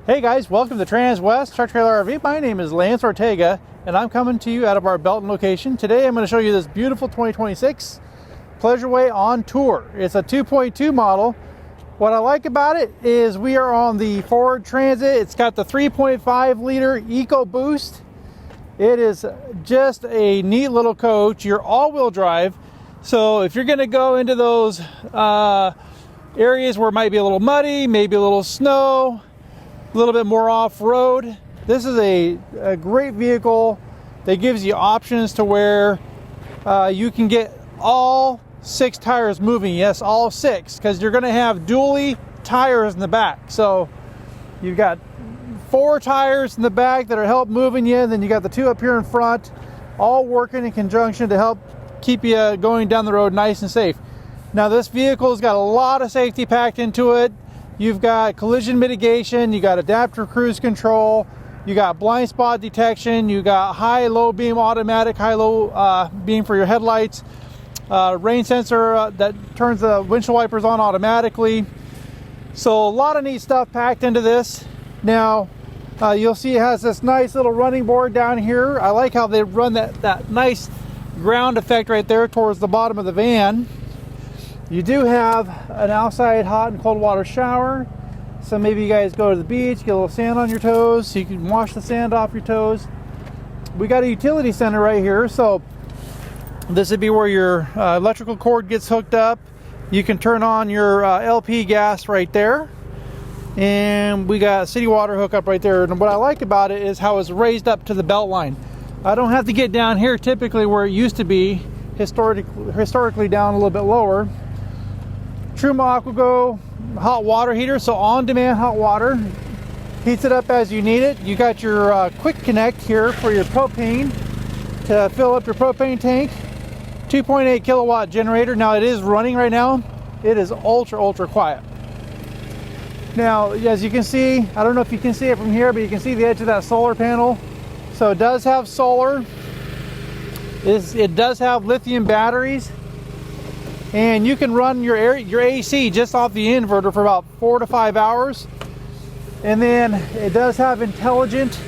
Hey guys, welcome to Transwest Truck Trailer RV. My name is Lance Ortega and I'm coming to you out of our Belton location. Today I'm going to show you this beautiful 2026 Pleasure-Way Ontour. It's a 2.2 model. What I like about it is we are on the Ford Transit. It's got the 3.5 liter EcoBoost. It is just a neat little coach. You're all-wheel drive. So if you're going to go into those areas where it might be a little muddy, maybe a little snow, a little bit more off-road, this is a great vehicle that gives you options to where you can get all 6 tires moving. Yes, all 6, because you're going to have dually tires in the back. So you've got 4 tires in the back that are help moving you, and then you got the 2 up here in front, all working in conjunction to help keep you going down the road nice and safe. Now this vehicle's got a lot of safety packed into it. You've got collision mitigation, you got adaptive cruise control, you got blind spot detection, you got high-low beam automatic, high-low beam for your headlights, rain sensor that turns the windshield wipers on automatically. So a lot of neat stuff packed into this. Now you'll see it has this nice little running board down here. I like how they run that nice ground effect right there towards the bottom of the van. You do have an outside hot and cold water shower. So maybe you guys go to the beach, get a little sand on your toes, so you can wash the sand off your toes. We got a utility center right here. So this would be where your electrical cord gets hooked up. You can turn on your LP gas right there. And we got city water hookup right there. And what I like about it is how it's raised up to the belt line. I don't have to get down here typically where it used to be, historically down a little bit lower. Truma AquaGo hot water heater, so on-demand hot water, heats it up as you need it. You got your quick connect here for your propane to fill up your propane tank. 2.8 kilowatt generator. Now it is running right now. It is ultra quiet. Now as you can see, I don't know if you can see it from here, but you can see the edge of that solar panel. So it does have solar. It does have lithium batteries. And you can run your AC just off the inverter for about 4 to 5 hours. And then it does have intelligent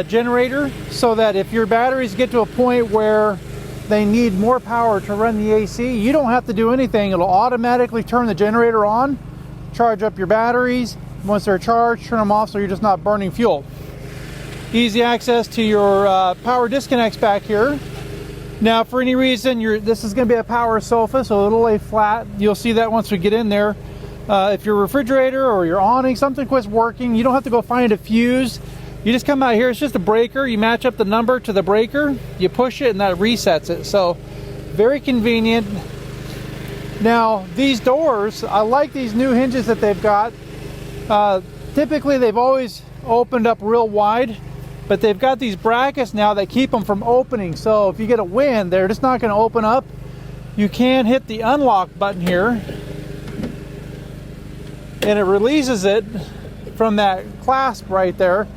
generator, so that if your batteries get to a point where they need more power to run the AC, you don't have to do anything. It'll automatically turn the generator on, charge up your batteries. Once they're charged, turn them off so you're just not burning fuel. Easy access to your power disconnects back here. Now, for any reason, this is going to be a power sofa, so it'll lay flat. You'll see that once we get in there. If your refrigerator or your awning, something quits working, you don't have to go find a fuse. You just come out here. It's just a breaker. You match up the number to the breaker. You push it, and that resets it. So, very convenient. Now, these doors, I like these new hinges that they've got. Typically, they've always opened up real wide. But they've got these brackets now that keep them from opening. So if you get a wind, they're just not going to open up. You can hit the unlock button here, and it releases it from that clasp right there.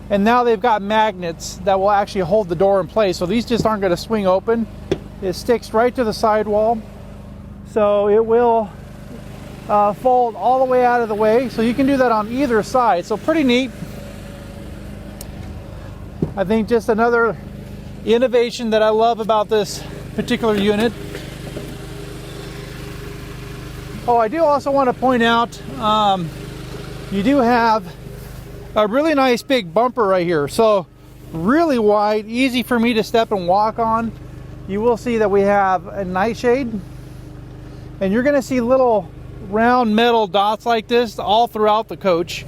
And now they've got magnets that will actually hold the door in place. So these just aren't going to swing open. It sticks right to the sidewall. So it will fold all the way out of the way. So you can do that on either side. So pretty neat. I think just another innovation that I love about this particular unit. Oh, I do also want to point out, you do have a really nice big bumper right here. So really wide, easy for me to step and walk on. You will see that we have a nightshade. And you're going to see little round metal dots like this all throughout the coach.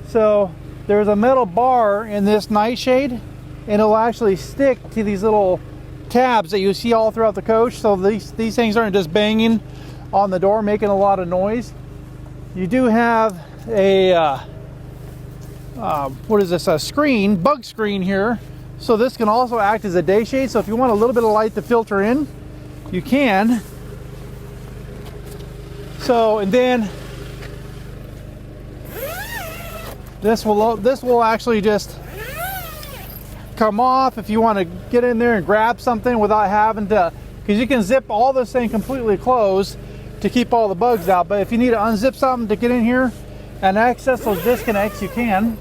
So there's a metal bar in this nightshade, and it'll actually stick to these little tabs that you see all throughout the coach. So these things aren't just banging on the door, making a lot of noise. You do have a what is this? A screen, bug screen here. So this can also act as a day shade. So if you want a little bit of light to filter in, you can. So, and then this will actually just come off if you want to get in there and grab something without having to, because you can zip all this thing completely closed to keep all the bugs out. But if you need to unzip something to get in here, and access those disconnects, you can.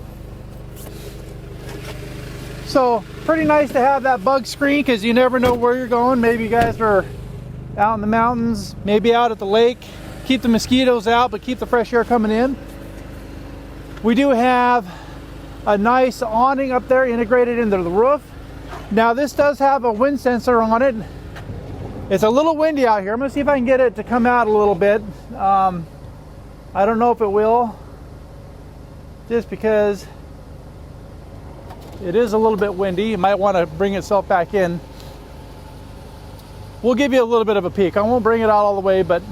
So pretty nice to have that bug screen, because you never know where you're going. Maybe you guys are out in the mountains, maybe out at the lake. Keep the mosquitoes out, but keep the fresh air coming in. We do have a nice awning up there integrated into the roof. Now this does have a wind sensor on it. It's a little windy out here. I'm gonna see if I can get it to come out a little bit. I don't know if it will, just because it is a little bit windy. It might want to bring itself back in. We'll give you a little bit of a peek. I won't bring it out all the way, but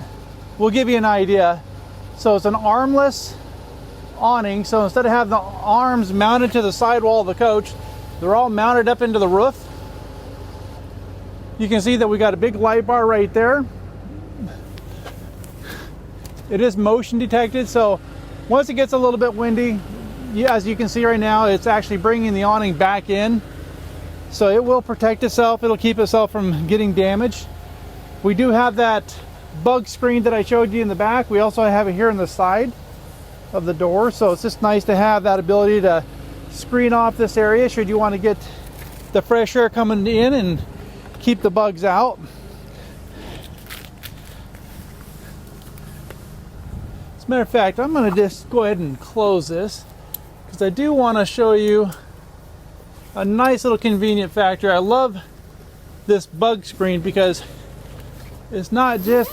we'll give you an idea. So it's an armless awning. So instead of having the arms mounted to the sidewall of the coach, they're all mounted up into the roof. You can see that we got a big light bar right there. It is motion detected, so once it gets a little bit windy, as you can see right now, it's actually bringing the awning back in. So it will protect itself. It'll keep itself from getting damaged. We do have that bug screen that I showed you in the back. We also have it here on the side of the door. So it's just nice to have that ability to screen off this area should you want to get the fresh air coming in and keep the bugs out. As a matter of fact, I'm going to just go ahead and close this, because I do want to show you a nice little convenient factor. I love this bug screen because it's not just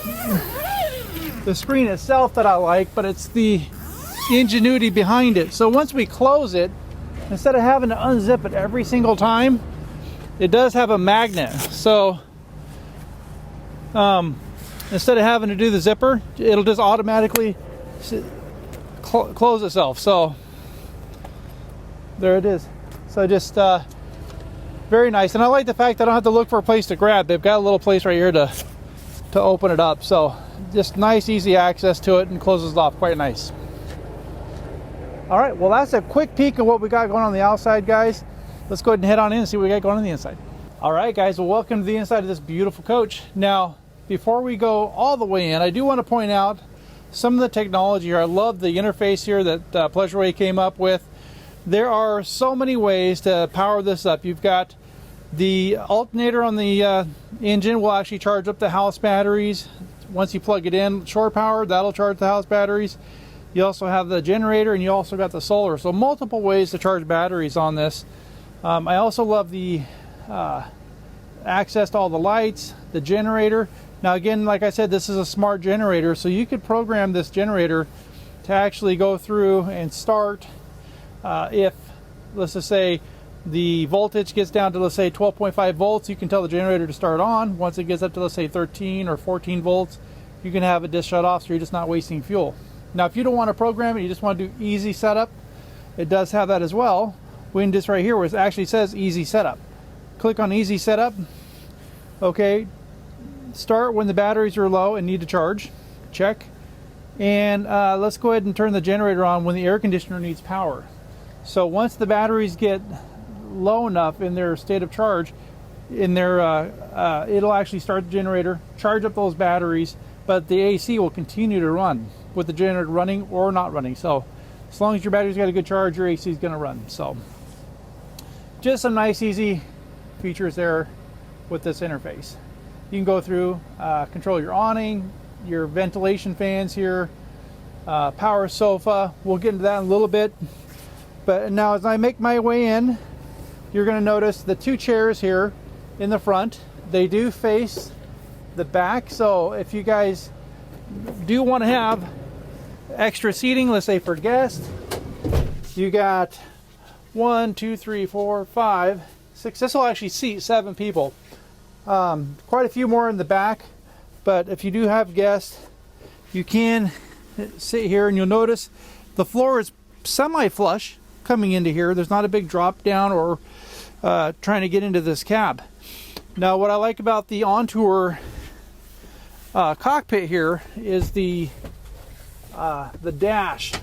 the screen itself that I like, but it's the ingenuity behind it. So once we close it, instead of having to unzip it every single time, it does have a magnet. So instead of having to do the zipper, it'll just automatically close itself. So there it is. So just very nice. And I like the fact that I don't have to look for a place to grab. They've got a little place right here to open it up. So just nice, easy access to it, and closes it off quite nice. All right, well, that's a quick peek of what we got going on the outside, guys. Let's go ahead and head on in and see what we got going on the inside. All right, guys, well, welcome to the inside of this beautiful coach. Now, before we go all the way in, I do want to point out some of the technology here. I love the interface here that Pleasure-Way came up with. There are so many ways to power this up. You've got the alternator on the engine will actually charge up the house batteries. Once you plug it in, shore power, that'll charge the house batteries. You also have the generator, and you also got the solar. So multiple ways to charge batteries on this. I also love the access to all the lights, the generator. Now again, like I said, this is a smart generator, so you could program this generator to actually go through and start if, let's just say, the voltage gets down to, let's say, 12.5 volts, you can tell the generator to start on. Once it gets up to, let's say, 13 or 14 volts, you can have it just shut off, so you're just not wasting fuel. Now, if you don't want to program it, you just want to do easy setup, it does have that as well. We can just right here where it actually says easy setup. Click on easy setup. Okay, start when the batteries are low and need to charge. Check. And let's go ahead and turn the generator on when the air conditioner needs power. So once the batteries get low enough in their state of charge, it'll actually start the generator, charge up those batteries, but the AC will continue to run with the generator running or not running. So as long as your battery's got a good charge, your AC is going to run. So just some nice, easy features there with this interface. You can go through, control your awning, your ventilation fans here, power sofa. We'll get into that in a little bit. But now as I make my way in, you're going to notice the two chairs here in the front. They do face the back. So if you guys do want to have extra seating, let's say for guests, you got 1, 2, 3, 4, 5, 6. This will actually seat 7 people. Quite a few more in the back. But if you do have guests, you can sit here, and you'll notice the floor is semi-flush coming into here. There's not a big drop down or trying to get into this cab. Now, what I like about the Ontour cockpit here is the dash.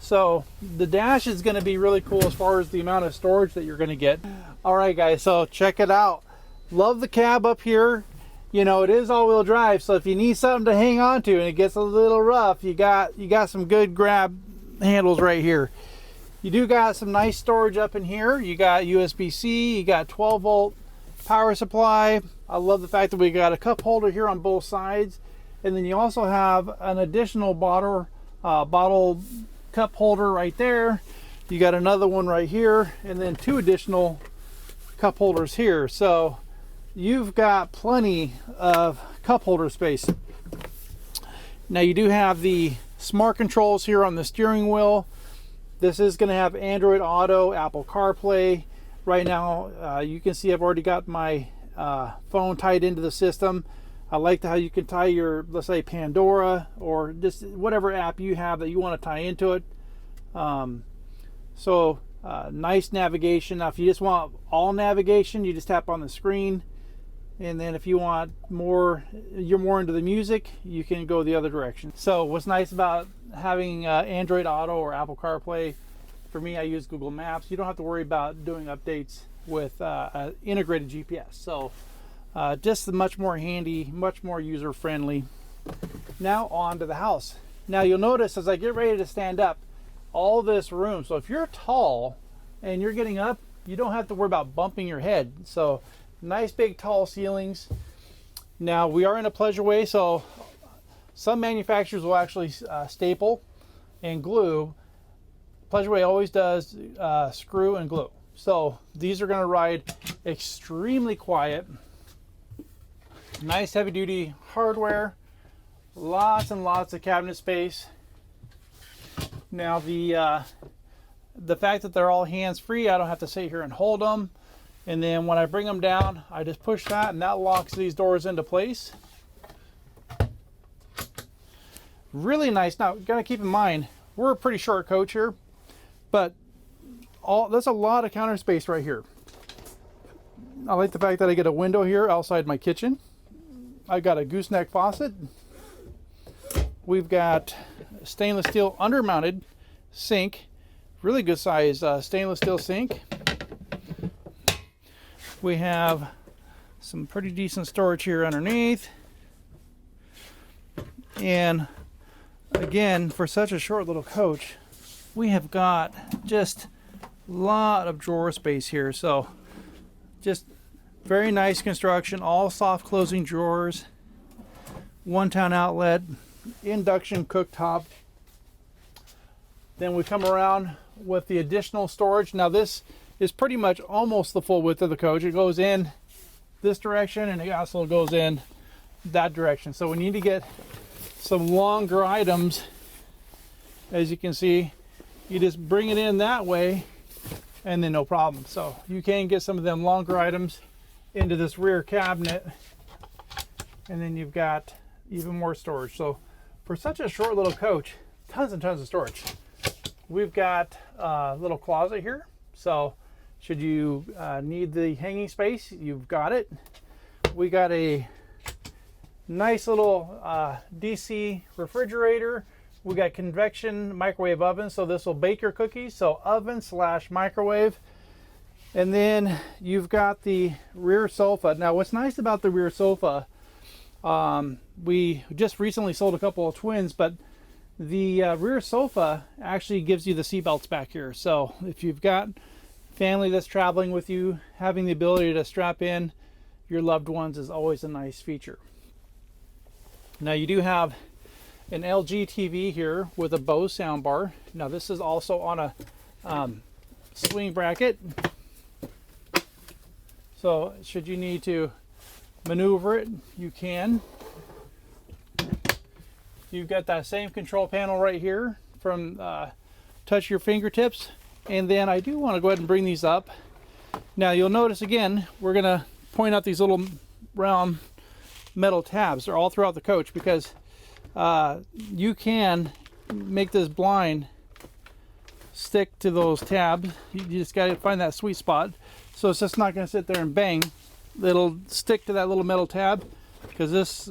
So the dash is going to be really cool as far as the amount of storage that you're going to get. All right, guys, so check it out. Love the cab up here. You know, it is all-wheel drive, so if you need something to hang on to and it gets a little rough, you got some good grab handles right here. You do got some nice storage up in here. You got USB-C, you got 12-volt power supply. I love the fact that we got a cup holder here on both sides, and then you also have an additional bottle cup holder right there. You got another one right here, and then 2 additional cup holders here. So you've got plenty of cup holder space. Now you do have the smart controls here on the steering wheel. This is going to have Android Auto, Apple CarPlay. Right now, you can see I've already got my phone tied into the system. I like how you can tie your, let's say, Pandora or just whatever app you have that you want to tie into it. Nice navigation. Now, if you just want all navigation, you just tap on the screen. And then if you want more, you're more into the music, you can go the other direction. So what's nice about having Android Auto or Apple CarPlay, for me, I use Google Maps. You don't have to worry about doing updates with integrated GPS. So just much more handy, much more user-friendly. Now on to the house. Now you'll notice as I get ready to stand up, all this room. So if you're tall and you're getting up, you don't have to worry about bumping your head. So nice big tall ceilings. Now we are in a Pleasure-Way, so some manufacturers will actually staple and glue. Pleasure-Way always does screw and glue. So these are going to ride extremely quiet. Nice heavy duty hardware. Lots and lots of cabinet space. Now the fact that they're all hands-free, I don't have to sit here and hold them. And then when I bring them down, I just push that and that locks these doors into place. Really nice. Now, gotta keep in mind, we're a pretty short coach here, but that's a lot of counter space right here. I like the fact that I get a window here outside my kitchen. I've got a gooseneck faucet. We've got stainless steel undermounted sink, really good size stainless steel sink. We have some pretty decent storage here underneath. And again, for such a short little coach, we have got just a lot of drawer space here. So just very nice construction, all soft closing drawers, 1-ton outlet, induction cooktop. Then we come around with the additional storage. Now this is pretty much almost the full width of the coach. It goes in this direction and it also goes in that direction. So we need to get some longer items. As you can see, you just bring it in that way and then no problem. So you can get some of them longer items into this rear cabinet, and then you've got even more storage. So for such a short little coach, tons and tons of storage. We've got a little closet here. So should you need the hanging space, you've got it. We got a nice little DC refrigerator. We got convection microwave oven, so this will bake your cookies. So oven / microwave. And then you've got the rear sofa. Now what's nice about the rear sofa, we just recently sold a couple of twins, but the rear sofa actually gives you the seat belts back here. So if you've got family that's traveling with you, having the ability to strap in your loved ones is always a nice feature. Now you do have an LG TV here with a Bose soundbar. Now this is also on a swing bracket. So should you need to maneuver it, you can. You've got that same control panel right here from touch your fingertips. And then I do want to go ahead and bring these up. Now you'll notice again, we're going to point out these little round metal tabs. They're all throughout the coach because you can make this blind stick to those tabs. You just got to find that sweet spot. So it's just not going to sit there and bang. It'll stick to that little metal tab because this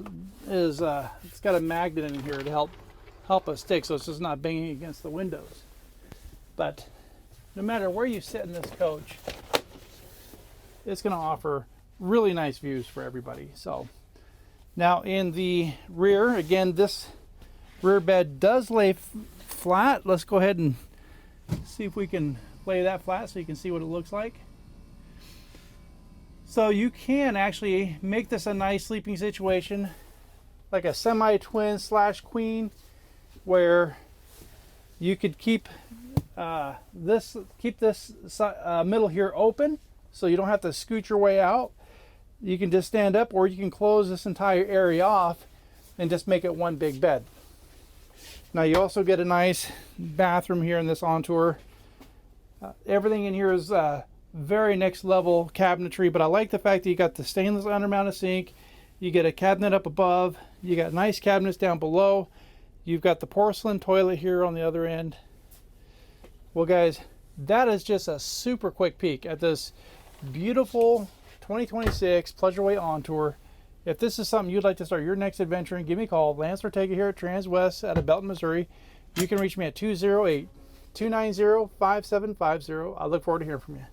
is it's got a magnet in here to help us stick, so it's just not banging against the windows. But no matter where you sit in this coach, it's going to offer really nice views for everybody. So now in the rear, again, this rear bed does lay flat. Let's go ahead and see if we can lay that flat so you can see what it looks like. So you can actually make this a nice sleeping situation, like a semi-twin / queen, where you could keep this middle here open, so you don't have to scoot your way out. You can just stand up, or you can close this entire area off and just make it one big bed. Now you also get a nice bathroom here in this Ontour. Everything in here is very next level cabinetry, but I like the fact that you got the stainless undermounted sink, you get a cabinet up above, you got nice cabinets down below, you've got the porcelain toilet here on the other end. Well guys, that is just a super quick peek at this beautiful 2026 Pleasure-Way Ontour. If this is something you'd like to start your next adventure in, give me a call. Lance Ortega here at Transwest out of Belton, Missouri. You can reach me at 208-290-5750. I look forward to hearing from you.